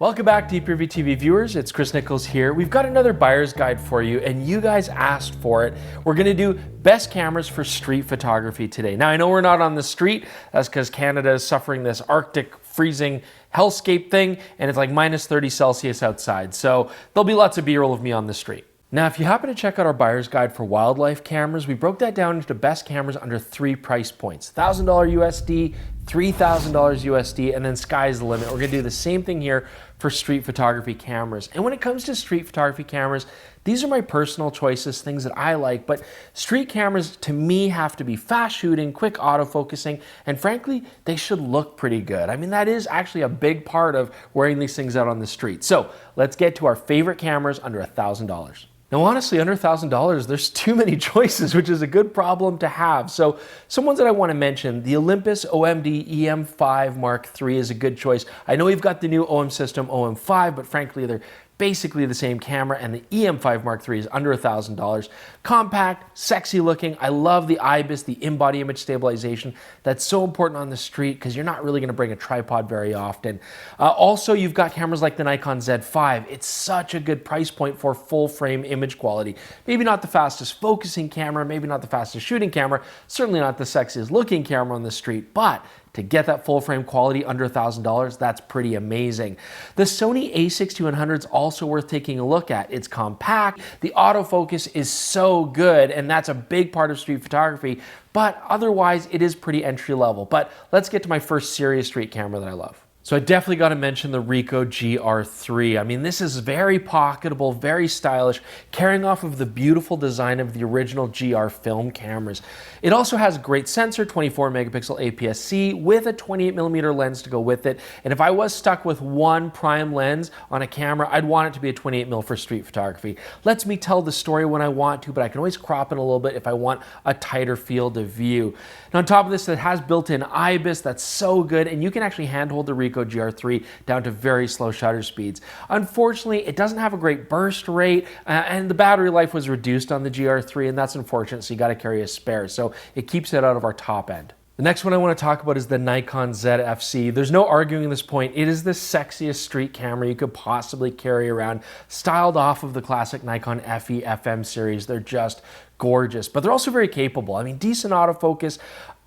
Welcome back, DPReview TV viewers. It's Chris Niccolls here. We've got another buyer's guide for you, and you guys asked for it. We're going to do best cameras for street photography today. Now, I know we're not on the street. That's because Canada is suffering this Arctic freezing hellscape thing, and it's like minus 30 Celsius outside. So there'll be lots of B-roll of me on the street. Now, if you happen to check out our buyer's guide for wildlife cameras, we broke that down into best cameras under 3 price points: $1,000 USD, $3,000 USD, and then sky's the limit. We're going to do the same thing here for street photography cameras. And when it comes to street photography cameras, these are my personal choices, things that I like, but street cameras to me have to be fast shooting, quick autofocusing, and frankly, they should look pretty good. I mean, that is actually a big part of wearing these things out on the street. So let's get to our favorite cameras under $1,000. Now, honestly, under $1,000, there's too many choices, which is a good problem to have. So some ones that I want to mention: the Olympus OMD EM5 Mark III is a good choice. I know we've got the new OM system OM5, but frankly, they're basically the same camera, and the EM5 Mark III is under $1,000. Compact, sexy looking. I love the IBIS, the in-body image stabilization. That's so important on the street because you're not really going to bring a tripod very often. Also, you've got cameras like the Nikon Z5. It's such a good price point for full frame image quality. Maybe not the fastest focusing camera, maybe not the fastest shooting camera, certainly not the sexiest looking camera on the street, but to get that full frame quality under $1,000, that's pretty amazing. The Sony a6100 is also worth taking a look at. It's compact, the autofocus is so good, and that's a big part of street photography, but otherwise it is pretty entry level. But let's get to my first serious street camera that I love. So I definitely got to mention the Ricoh GR3. I mean, this is very pocketable, very stylish, carrying off of the beautiful design of the original GR film cameras. It also has a great sensor, 24 megapixel APS-C with a 28mm lens to go with it. And if I was stuck with one prime lens on a camera, I'd want it to be a 28mm for street photography. Lets me tell the story when I want to, but I can always crop it a little bit if I want a tighter field of view. And on top of this, it has built-in IBIS. That's so good, and you can actually handhold the Ricoh GR3 down to very slow shutter speeds. Unfortunately, it doesn't have a great burst rate, and the battery life was reduced on the GR3, and that's unfortunate, so you got to carry a spare. So it keeps it out of our top end. The next one I want to talk about is the Nikon ZFC. There's no arguing this point. It is the sexiest street camera you could possibly carry around, styled off of the classic Nikon FE FM series. They're just gorgeous, but they're also very capable. I mean, decent autofocus.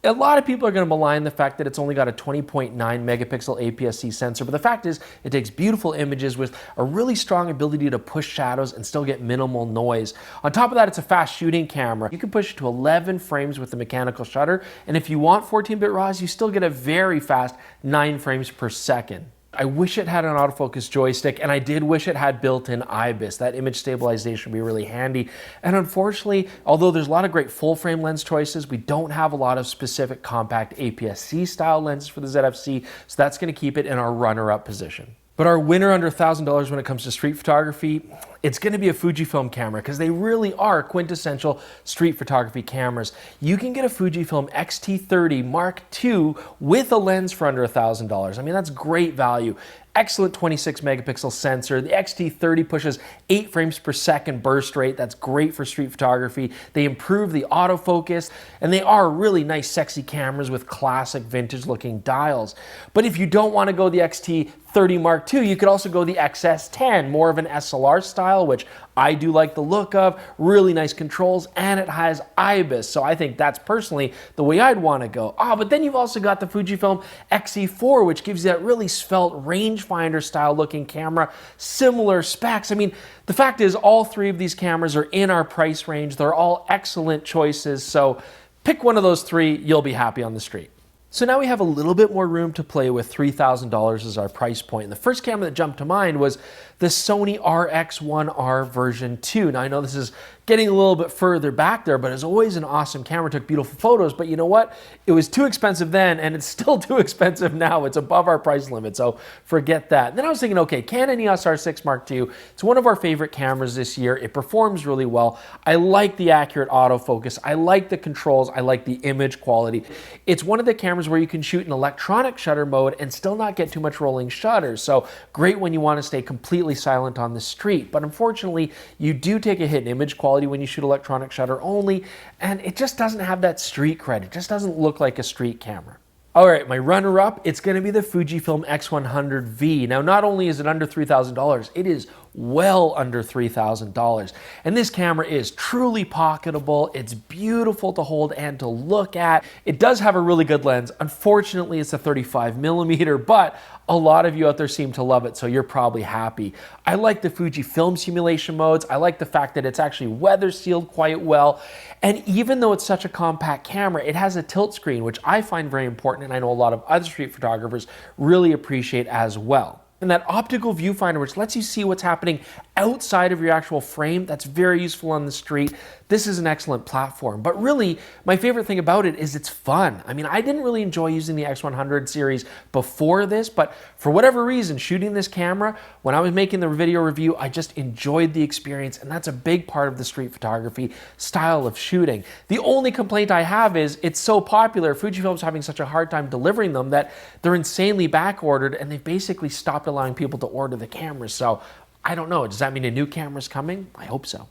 A lot of people are going to malign the fact that it's only got a 20.9 megapixel APS-C sensor, but the fact is it takes beautiful images with a really strong ability to push shadows and still get minimal noise. On top of that, it's a fast shooting camera. You can push it to 11 frames with the mechanical shutter, and if you want 14-bit RAWs, you still get a very fast 9 frames per second. I wish it had an autofocus joystick, and I did wish it had built-in IBIS. That image stabilization would be really handy. And unfortunately, although there's a lot of great full-frame lens choices, we don't have a lot of specific compact APS-C style lenses for the ZFC, so that's going to keep it in our runner-up position. But our winner under $1,000 when it comes to street photography, it's going to be a Fujifilm camera, because they really are quintessential street photography cameras. You can get a Fujifilm X-T30 Mark II with a lens for under $1,000. I mean, that's great value. Excellent 26 megapixel sensor. The X-T30 pushes 8 frames per second burst rate. That's great for street photography. They improve the autofocus, and they are really nice, sexy cameras with classic vintage looking dials. But if you don't want to go the X-T30 Mark II, you could also go the XS10, more of an SLR style, which I do like the look of, really nice controls, and it has IBIS. So I think that's personally the way I'd want to go. But then you've also got the Fujifilm X-E4, which gives you that really svelte rangefinder style looking camera, similar specs. I mean, the fact is all 3 of these cameras are in our price range. They're all excellent choices. So pick one of those 3, you'll be happy on the street. So now we have a little bit more room to play with. $3,000 as our price point. And the first camera that jumped to mind was the Sony RX1R version 2. Now I know this is getting a little bit further back there, but it's always an awesome camera, took beautiful photos, but you know what? It was too expensive then, and it's still too expensive now. It's above our price limit, so forget that. And then I was thinking, okay, Canon EOS R6 Mark II, it's one of our favorite cameras this year. It performs really well. I like the accurate autofocus. I like the controls. I like the image quality. It's one of the cameras where you can shoot in electronic shutter mode and still not get too much rolling shutters. So great when you want to stay completely silent on the street. But unfortunately, you do take a hit in image quality when you shoot electronic shutter only, and it just doesn't have that street cred. It just doesn't look like a street camera. All right, my runner-up, it's going to be the Fujifilm X100V. Now, not only is it under $3,000, it is well under $3,000. And this camera is truly pocketable. It's beautiful to hold and to look at. It does have a really good lens. Unfortunately, it's a 35mm, but a lot of you out there seem to love it, so you're probably happy. I like the Fujifilm simulation modes. I like the fact that it's actually weather sealed quite well. And even though it's such a compact camera, it has a tilt screen, which I find very important, and I know a lot of other street photographers really appreciate as well. And that optical viewfinder, which lets you see what's happening outside of your actual frame, that's very useful on the street. This is an excellent platform. But really, my favorite thing about it is it's fun. I mean, I didn't really enjoy using the X100 series before this, but for whatever reason, shooting this camera, when I was making the video review, I just enjoyed the experience, and that's a big part of the street photography style of shooting. The only complaint I have is it's so popular, Fujifilm's having such a hard time delivering them that they're insanely back-ordered, and they've basically stopped allowing people to order the cameras. So I don't know, does that mean a new camera's coming? I hope so.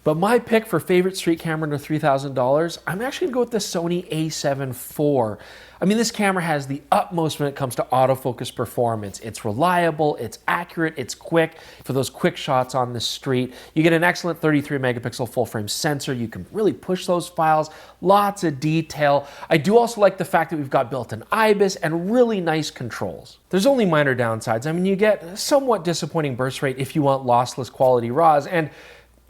But my pick for favorite street camera under $3,000, I'm actually gonna go with the Sony a7 IV. I mean, this camera has the utmost when it comes to autofocus performance. It's reliable, it's accurate, it's quick. For those quick shots on the street, you get an excellent 33 megapixel full frame sensor. You can really push those files, lots of detail. I do also like the fact that we've got built-in IBIS and really nice controls. There's only minor downsides. I mean, you get a somewhat disappointing burst rate if you want lossless quality RAWs, and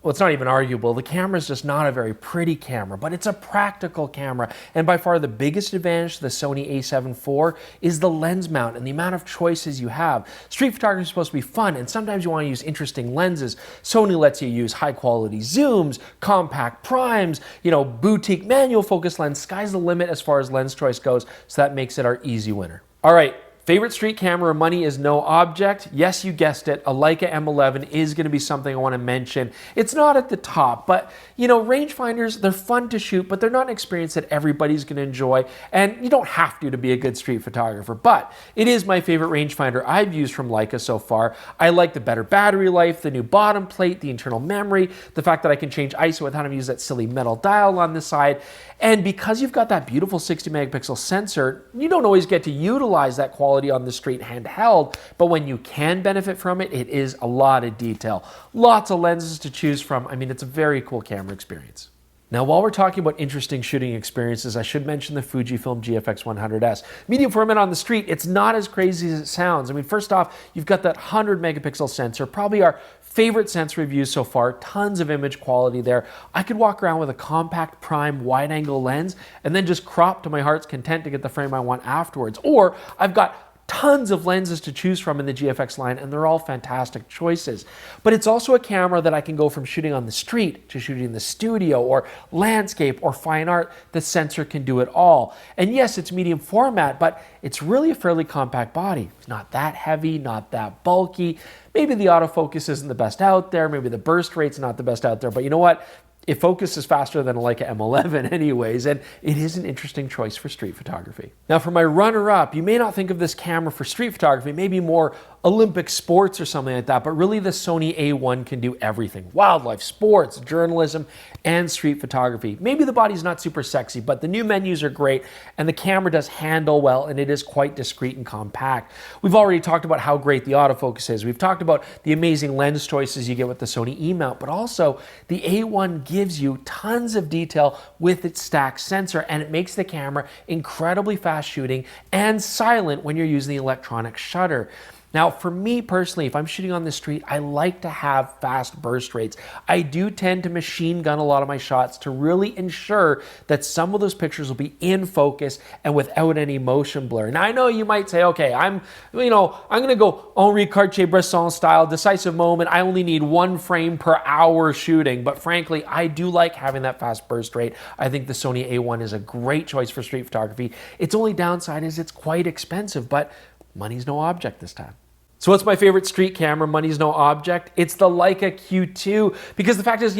well, it's not even arguable. The camera is just not a very pretty camera, but it's a practical camera. And by far the biggest advantage to the Sony a7 IV is the lens mount and the amount of choices you have. Street photography is supposed to be fun, and sometimes you want to use interesting lenses. Sony lets you use high quality zooms, compact primes, boutique manual focus lens. Sky's the limit as far as lens choice goes, so that makes it our easy winner. All right. Favorite street camera, money is no object. Yes, you guessed it, a Leica M11 is gonna be something I wanna mention. It's not at the top, but rangefinders, they're fun to shoot, but they're not an experience that everybody's gonna enjoy, and you don't have to be a good street photographer, but it is my favorite rangefinder I've used from Leica so far. I like the better battery life, the new bottom plate, the internal memory, the fact that I can change ISO without having to use that silly metal dial on the side, and because you've got that beautiful 60 megapixel sensor, you don't always get to utilize that quality on the street handheld, but when you can benefit from it, it is a lot of detail. Lots of lenses to choose from. I mean, it's a very cool camera experience. Now, while we're talking about interesting shooting experiences, I should mention the Fujifilm GFX 100S. Medium format on the street, it's not as crazy as it sounds. I mean, first off, you've got that 100 megapixel sensor, probably our favorite sensor we've used so far, tons of image quality there. I could walk around with a compact prime wide angle lens and then just crop to my heart's content to get the frame I want afterwards. Or I've got tons of lenses to choose from in the GFX line, and they're all fantastic choices. But it's also a camera that I can go from shooting on the street to shooting in the studio or landscape or fine art. The sensor can do it all. And yes, it's medium format, but it's really a fairly compact body. It's not that heavy, not that bulky. Maybe the autofocus isn't the best out there. Maybe the burst rate's not the best out there, but you know what? It focuses faster than a Leica M11 anyways, and it is an interesting choice for street photography. Now for my runner-up, you may not think of this camera for street photography, maybe more Olympic sports or something like that, but really the Sony A1 can do everything. Wildlife, sports, journalism, and street photography. Maybe the body's not super sexy, but the new menus are great, and the camera does handle well, and it is quite discreet and compact. We've already talked about how great the autofocus is. We've talked about the amazing lens choices you get with the Sony E-mount, but also the A1 gives you tons of detail with its stacked sensor, and it makes the camera incredibly fast shooting and silent when you're using the electronic shutter. Now, for me personally, if I'm shooting on the street, I like to have fast burst rates. I do tend to machine gun a lot of my shots to really ensure that some of those pictures will be in focus and without any motion blur. Now, I know you might say, okay, I'm going to go Henri Cartier-Bresson style, decisive moment. I only need 1 frame per hour shooting. But frankly, I do like having that fast burst rate. I think the Sony A1 is a great choice for street photography. Its only downside is it's quite expensive, but money's no object this time. So what's my favorite street camera? Money's no object. It's the Leica Q2, because the fact is,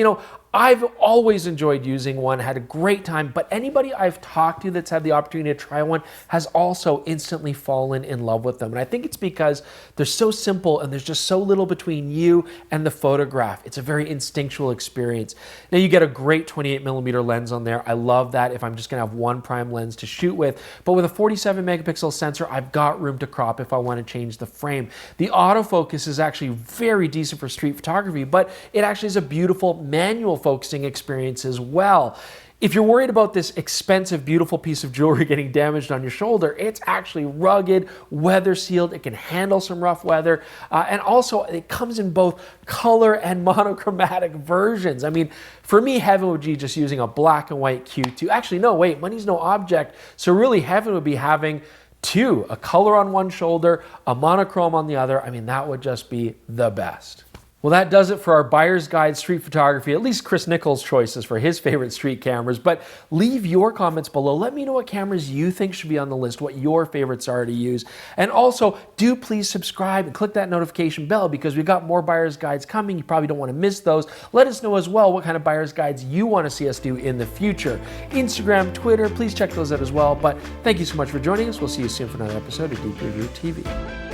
I've always enjoyed using one, had a great time, but anybody I've talked to that's had the opportunity to try one has also instantly fallen in love with them. And I think it's because they're so simple and there's just so little between you and the photograph. It's a very instinctual experience. Now you get a great 28mm lens on there. I love that if I'm just gonna have one prime lens to shoot with, but with a 47 megapixel sensor, I've got room to crop if I wanna change the frame. The autofocus is actually very decent for street photography, but it actually is a beautiful manual focusing experience as well. If you're worried about this expensive, beautiful piece of jewelry getting damaged on your shoulder, it's actually rugged, weather sealed, it can handle some rough weather, and also it comes in both color and monochromatic versions. I mean, for me, heaven would be just using a black and white Q2. Actually, no, wait, money's no object, so really heaven would be having two, a color on one shoulder, a monochrome on the other. I mean, that would just be the best. Well, that does it for our Buyer's Guide Street Photography, at least Chris Niccolls' choices for his favorite street cameras. But leave your comments below. Let me know what cameras you think should be on the list, what your favorites are to use. And also, do please subscribe and click that notification bell because we've got more Buyer's Guides coming. You probably don't want to miss those. Let us know as well what kind of Buyer's Guides you want to see us do in the future. Instagram, Twitter, please check those out as well. But thank you so much for joining us. We'll see you soon for another episode of DPReview TV.